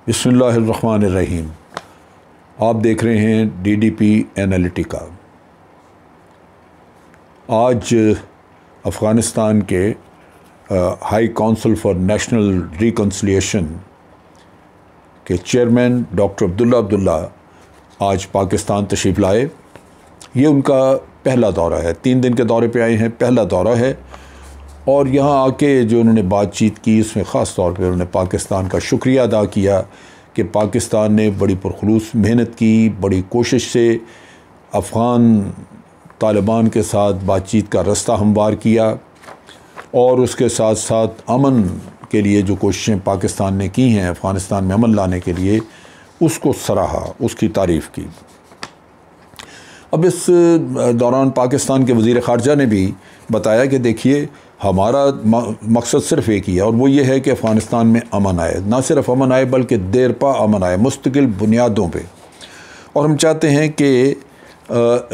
बिस्मिल्लाहिर्रहमानिर्रहीम। आप देख रहे हैं DDP एनालिटिका। आज अफ़गानिस्तान के high council for national reconciliation के चेयरमैन डॉक्टर अब्दुल्ला आज पाकिस्तान तशरीफ़ लाए। ये उनका पहला दौरा है, 3 दिन के दौरे पे आए हैं, पहला दौरा है। और यहाँ आके जो उन्होंने बातचीत की उसमें ख़ास तौर पे उन्होंने पाकिस्तान का शुक्रिया अदा किया कि पाकिस्तान ने बड़ी पुरखलूस मेहनत की, बड़ी कोशिश से अफ़गान तालिबान के साथ बातचीत का रास्ता हमवार किया और उसके साथ साथ अमन के लिए जो कोशिशें पाकिस्तान ने की हैं अफ़गानिस्तान में अमन लाने के लिए, उसको सराहा, उसकी तारीफ़ की। अब इस दौरान पाकिस्तान के वज़ीर ख़ारजा ने भी बताया कि देखिए हमारा मकसद सिर्फ़ एक ही है और वो ये है कि अफ़गानिस्तान में अमन आए, ना सिर्फ अमन आए बल्कि देरपा अमन आए, मुस्तकिल बुनियादों पे। और हम चाहते हैं कि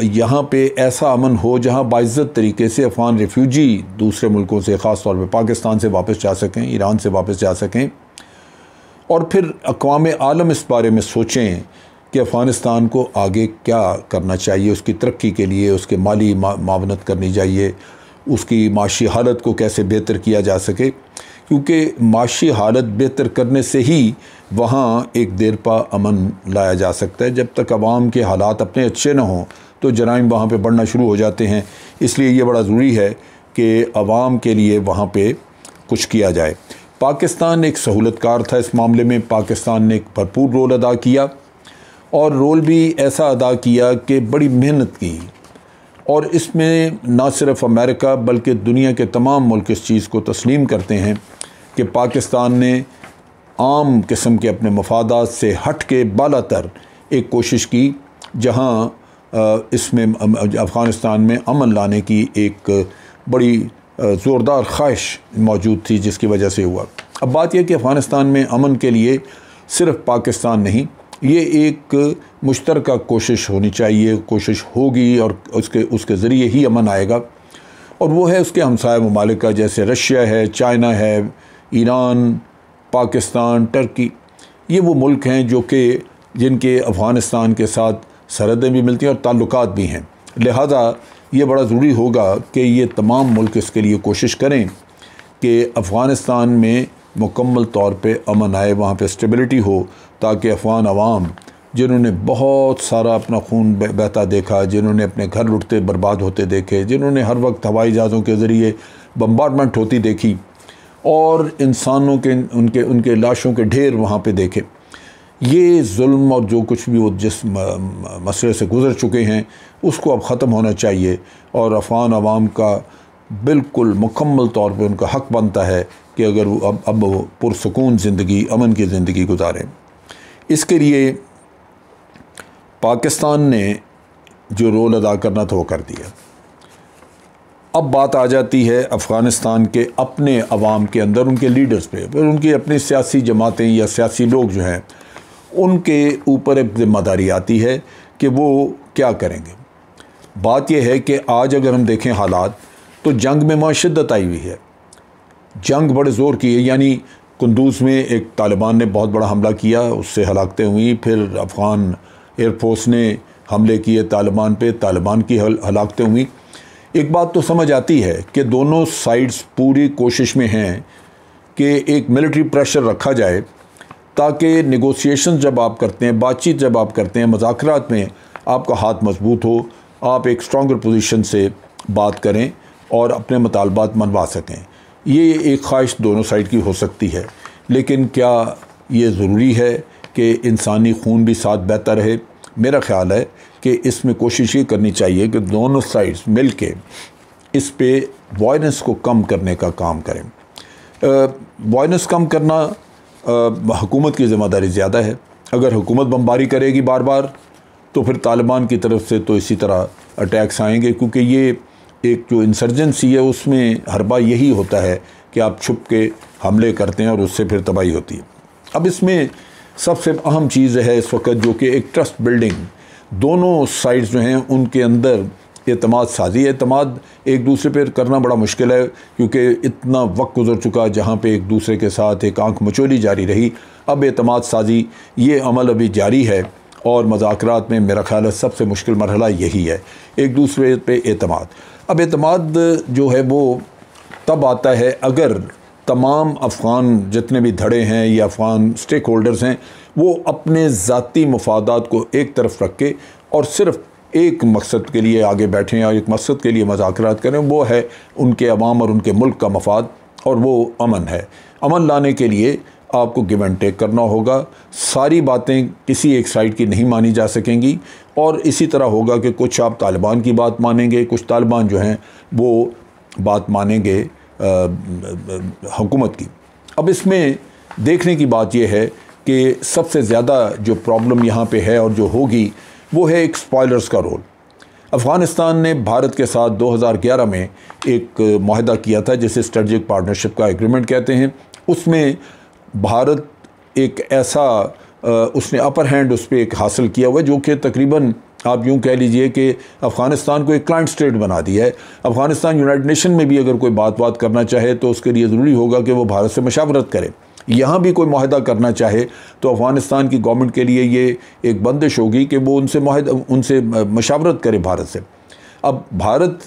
यहाँ पे ऐसा अमन हो जहाँ बाइज़्ज़त तरीके से अफ़गान रेफ्यूजी दूसरे मुल्कों से, ख़ास तौर पे पाकिस्तान से वापस जा सकें, ईरान से वापस जा सकें। और फिर अक़वाम आलम इस बारे में सोचें कि अफ़गानिस्तान को आगे क्या करना चाहिए, उसकी तरक्की के लिए उसके माली मावनत करनी चाहिए, उसकी माशी हालत को कैसे बेहतर किया जा सके, क्योंकि माशी हालत बेहतर करने से ही वहाँ एक देरपा अमन लाया जा सकता है। जब तक आवाम के हालात अपने अच्छे ना हों तो जराइम वहाँ पे बढ़ना शुरू हो जाते हैं। इसलिए ये बड़ा ज़रूरी है कि आवाम के लिए वहाँ पे कुछ किया जाए। पाकिस्तान एक सहूलतकार था इस मामले में, पाकिस्तान ने एक भरपूर रोल अदा किया और रोल भी ऐसा अदा किया कि बड़ी मेहनत की। और इसमें ना सिर्फ अमेरिका बल्कि दुनिया के तमाम मुल्क इस चीज़ को तस्लीम करते हैं कि पाकिस्तान ने आम किस्म के अपने मफादात से हट के बालातर एक कोशिश की, जहां इसमें अफ़गानिस्तान में अमन लाने की एक बड़ी ज़ोरदार ख्वाहिश मौजूद थी, जिसकी वजह से हुआ। अब बात यह कि अफ़गानिस्तान में अमन के लिए सिर्फ पाकिस्तान नहीं, ये एक मुश्तरका कोशिश होनी चाहिए, कोशिश होगी और उसके ज़रिए ही अमन आएगा। और वो है उसके हमसाया ममालिक का, जैसे रशिया है, चाइना है, ईरान, पाकिस्तान, टर्की। ये वो मुल्क हैं जो कि जिनके अफ़गानिस्तान के साथ सरहदें भी मिलती हैं और ताल्लुकात भी हैं। लिहाजा ये बड़ा ज़रूरी होगा कि ये तमाम मुल्क इसके लिए कोशिश करें कि अफ़गानिस्तान में मुकम्मल तौर पे अमन आए, वहाँ पे स्टेबिलिटी हो, ताकि अफ़गान अवाम जिन्होंने बहुत सारा अपना खून बहता देखा, जिन्होंने अपने घर लुटते बर्बाद होते देखे, जिन्होंने हर वक्त हवाई जहाज़ों के ज़रिए बम्बार्डमेंट होती देखी और इंसानों के उनके लाशों के ढेर वहाँ पे देखे, ये जुल्म और जो कुछ भी वो जिस मसले से गुज़र चुके हैं उसको अब ख़त्म होना चाहिए। और अफ़गान अवाम का बिल्कुल मुकम्मल तौर पे उनका हक़ बनता है कि अगर वो अब वो पुरसुकून ज़िंदगी, अमन की ज़िंदगी गुजारें। इसके लिए पाकिस्तान ने जो रोल अदा करना था वो कर दिया। अब बात आ जाती है अफ़गानिस्तान के अपने अवाम के अंदर, उनके लीडर्स पे, फिर उनकी अपनी सियासी जमातें या सियासी लोग जो हैं उनके ऊपर एक ज़िम्मेदारी आती है कि वो क्या करेंगे। बात यह है कि आज अगर हम देखें हालात, तो जंग में वहाँ शिद्दत आई हुई है, जंग बड़े ज़ोर की है। यानी कुंदूज़ में एक तालिबान ने बहुत बड़ा हमला किया, उससे हलाकतें हुई, फिर अफ़गान एयरफोर्स ने हमले किए तालिबान पे, तालिबान की हलाकतें हुई। एक बात तो समझ आती है कि दोनों साइड्स पूरी कोशिश में हैं कि एक मिलिट्री प्रेशर रखा जाए, ताकि नेगोशिएशन जब आप करते हैं, बातचीत जब आप करते हैं, मुज़ाकरात में आपका हाथ मजबूत हो, आप एक स्ट्रॉन्गर पोजीशन से बात करें और अपने मुतालबात मनवा सकें। ये एक ख्वाहिश दोनों साइड की हो सकती है, लेकिन क्या ये ज़रूरी है कि इंसानी खून भी साथ बहता रहे? मेरा ख़्याल है कि इसमें कोशिश ये करनी चाहिए कि दोनों साइड्स मिल के इस पे वायलेंस को कम करने का काम करें। वायलेंस कम करना हुकूमत की ज़िम्मेदारी ज़्यादा है। अगर हुकूमत बमबारी करेगी बार बार तो फिर तालिबान की तरफ से तो इसी तरह अटैक्स आएंगे, क्योंकि ये एक जो इंसर्जेंसी है उसमें हर बार यही होता है कि आप छुप के हमले करते हैं और उससे फिर तबाही होती है। अब इसमें सबसे अहम चीज़ है इस वक्त जो कि एक ट्रस्ट बिल्डिंग, दोनों साइड्स जो हैं उनके अंदर एतमाद साजी। एतमाद एक दूसरे पर करना बड़ा मुश्किल है, क्योंकि इतना वक्त गुजर चुका जहाँ पे एक दूसरे के साथ एक आंख मचोली जारी रही। अब एतमाद साजी ये अमल अभी जारी है, और मज़ाकरात में मेरा ख्याल है सबसे मुश्किल मरहला यही है, एक दूसरे पे एतमाद। अब एतमाद जो है वो तब आता है अगर तमाम अफ़गान जितने भी धड़े हैं या अफ़गान स्टेक होल्डर्स हैं वो अपने ज़ाती मफादात को एक तरफ रख के और सिर्फ़ एक मकसद के लिए आगे बैठें और एक मकसद के लिए मज़ाकरात करें, वो है उनके अवाम और उनके मुल्क का मफाद, और वो अमन है। अमन लाने के लिए आपको गिव एंड टेक करना होगा। सारी बातें किसी एक साइड की नहीं मानी जा सकेंगी, और इसी तरह होगा कि कुछ आप तालिबान की बात मानेंगे, कुछ तालिबान जो हैं वो बात मानेंगे हुकूमत की। अब इसमें देखने की बात यह है कि सबसे ज़्यादा जो प्रॉब्लम यहाँ पे है और जो होगी वो है एक स्पॉयलर्स का रोल। अफ़गानिस्तान ने भारत के साथ 2011 में एक मुआहदा किया था जिसे स्ट्रेटजिक पार्टनरशिप का एग्रीमेंट कहते हैं। उसमें भारत एक ऐसा उसने अपर हैंड उस पर एक हासिल किया हुआ है जो कि तकरीबन आप यूँ कह लीजिए कि अफ़गानिस्तान को एक क्लाइंट स्टेट बना दिया है। अफ़गानिस्तान यूनाइटेड नेशन में भी अगर कोई बात करना चाहे तो उसके लिए ज़रूरी होगा कि वो भारत से मशावरत करे। यहाँ भी कोई मुआहदा करना चाहे तो अफ़गानिस्तान की गवर्नमेंट के लिए ये एक बंदिश होगी कि वो उनसे मशावरत करे भारत से। अब भारत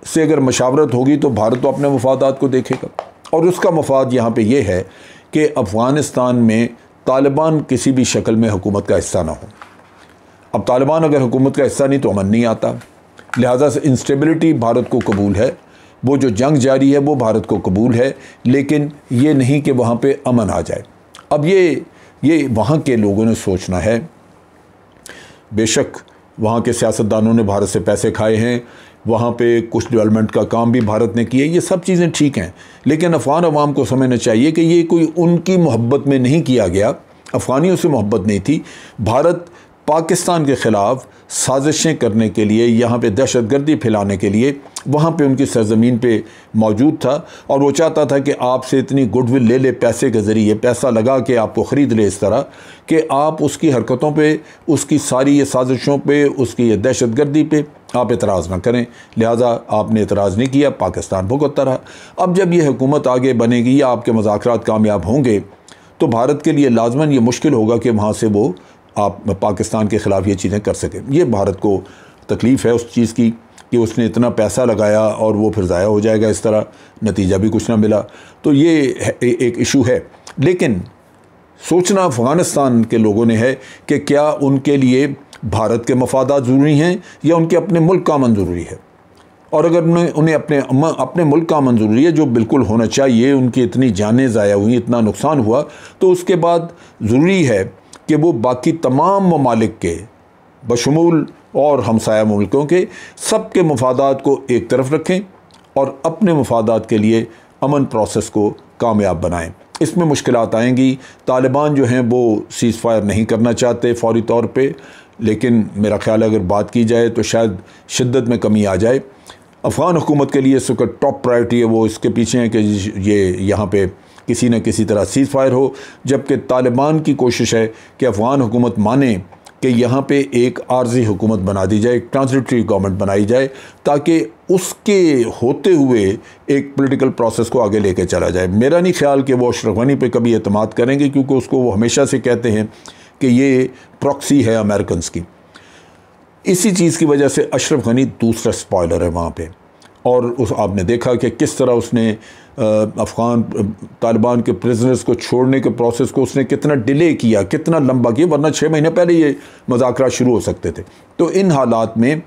से अगर मशावरत होगी तो भारत तो अपने मफादात को देखेगा, और उसका मफाद यहाँ पे ये है कि अफ़गानिस्तान में तालिबान किसी भी शक्ल में हुकूमत का हिस्सा ना हो। अब तालिबान अगर हुकूमत का हिस्सा नहीं तो अमन नहीं आता, लिहाजा से इंस्टेबिलिटी भारत को कबूल है, वो जो जंग जारी है वो भारत को कबूल है, लेकिन ये नहीं कि वहाँ पे अमन आ जाए। अब ये वहाँ के लोगों ने सोचना है। बेशक वहाँ के सियासतदानों ने भारत से पैसे खाए हैं, वहाँ पे कुछ डेवलपमेंट का काम भी भारत ने किया, ये सब चीज़ें ठीक हैं, लेकिन अफ़गान अवाम को समझना चाहिए कि ये कोई उनकी मोहब्बत में नहीं किया गया, अफ़गानियों से मोहब्बत नहीं थी। भारत पाकिस्तान के ख़िलाफ़ साजिशें करने के लिए, यहाँ पे दहशतगर्दी फैलाने के लिए वहाँ पे उनकी सरज़मीन पे मौजूद था, और वो चाहता था कि आपसे इतनी गुडविल ले ले, पैसे के ज़रिए पैसा लगा के आपको ख़रीद ले, इस तरह कि आप उसकी हरकतों पे, उसकी सारी ये साजिशों पे, उसकी ये दहशतगर्दी पे आप एतराज़ ना करें। लिहाजा आपने एतराज़ नहीं किया, पाकिस्तान भुगतता रहा। अब जब ये हुकूमत आगे बनेगी या आपके मुज़ाकरात कामयाब होंगे तो भारत के लिए लाजमन ये मुश्किल होगा कि वहाँ से वो आप पाकिस्तान के ख़िलाफ़ ये चीज़ें कर सकें। ये भारत को तकलीफ़ है उस चीज़ की कि उसने इतना पैसा लगाया और वो फिर ज़ाया हो जाएगा, इस तरह नतीजा भी कुछ ना मिला, तो ये एक इशू है। लेकिन सोचना अफ़गानिस्तान के लोगों ने है कि क्या उनके लिए भारत के मफादात ज़रूरी हैं या उनके अपने मुल्क का अमन ज़रूरी है। और अगर उन्हें अपने मुल्क का अमन ज़रूरी है, जो बिल्कुल होना चाहिए, उनकी इतनी जानें ज़ाया हुई, इतना नुकसान हुआ, तो उसके बाद ज़रूरी है कि वो बाकी तमाम ममालिक के बशमूल और हमसाया मुल्कों के सब के मफादात को एक तरफ रखें और अपने मफादात के लिए अमन प्रोसेस को कामयाब बनाएं। इसमें मुश्किलात आएंगी। तालिबान जो हैं वो सीज़ फायर नहीं करना चाहते फ़ौरी तौर पे, लेकिन मेरा ख़्याल है अगर बात की जाए तो शायद शिद्दत में कमी आ जाए। अफ़गान हुकूमत के लिए इस वक्त टॉप प्रायोरिटी है, वो इसके पीछे है कि ये यहाँ पे किसी न किसी तरह सीज़ फायर हो, जबकि तालिबान की कोशिश है कि अफ़गान हुकूमत माने कि यहाँ पे एक आर्जी हुकूमत बना दी जाए, एक ट्रांजिटरी गवर्नमेंट बनाई जाए, ताकि उसके होते हुए एक पॉलिटिकल प्रोसेस को आगे लेके चला जाए। मेरा नहीं ख्याल कि वो अशरफ गनी पे कभी एतमाद करेंगे, क्योंकि उसको वो हमेशा से कहते हैं कि ये प्रॉक्सी है अमेरिकन की। इसी चीज़ की वजह से अशरफ गनी दूसरा स्पॉयलर है वहाँ पे, और उस आपने देखा कि किस तरह उसने अफ़गान तालिबान के प्रिजनर्स को छोड़ने के प्रोसेस को उसने कितना डिले किया, कितना लंबा किया, वरना 6 महीने पहले ये मुज़ाकरात शुरू हो सकते थे। तो इन हालात में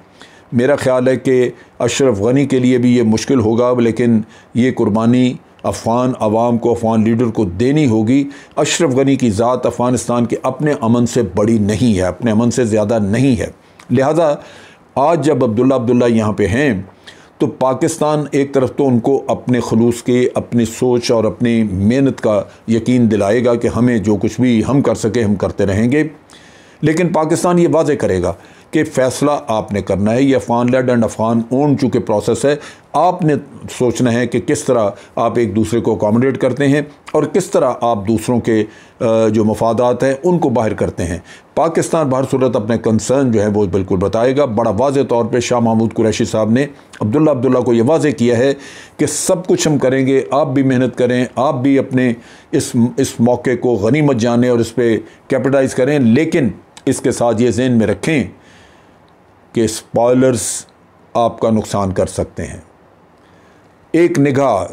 मेरा ख़्याल है कि अशरफ गनी के लिए भी ये मुश्किल होगा, लेकिन ये कुर्बानी अफ़गान अवाम को, अफ़गान लीडर को देनी होगी। अशरफ गनी की ज़ात अफ़गानिस्तान के अपने अमन से बड़ी नहीं है, अपने अमन से ज़्यादा नहीं है। लिहाजा आज जब अब्दुल्ला यहाँ पे हैं तो पाकिस्तान एक तरफ तो उनको अपने खलूस के, अपनी सोच और अपनी मेहनत का यकीन दिलाएगा कि हमें जो कुछ भी हम कर सके हम करते रहेंगे, लेकिन पाकिस्तान ये वाज़े करेगा कि फ़ैसला आपने करना है। ये Afghan led and Afghan owned चूँकि प्रोसेस है, आपने सोचना है कि किस तरह आप एक दूसरे को अकोमोडेट करते हैं और किस तरह आप दूसरों के जो मफादात हैं उनको बाहर करते हैं। पाकिस्तान बहर सूरत अपने कंसर्न जो है वो बिल्कुल बताएगा। बड़ा वाज़े तौर पे शाह महमूद कुरैशी साहब ने अब्दुल्ला को ये वाज़े किया है कि सब कुछ हम करेंगे, आप भी मेहनत करें, आप भी अपने इस मौके को गनीमत जानें और इस पर कैपिटलाइज़ करें, लेकिन इसके साथ ये ज़हन में रखें कि स्पॉयलर्स आपका नुकसान कर सकते हैं। एक निगाह,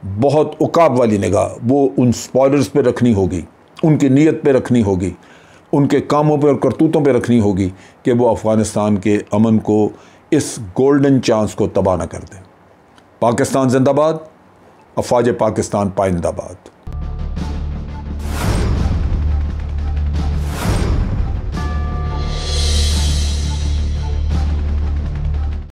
बहुत उकाब वाली निगाह, वो उन स्पॉयलर्स पे रखनी होगी, उनकी नीयत पे रखनी होगी, उनके कामों पे और करतूतों पे रखनी होगी कि वो अफ़गानिस्तान के अमन को, इस गोल्डन चांस को तबाह न कर दें। पाकिस्तान जिंदाबाद, अफ़वाज पाकिस्तान पाइंदाबाद।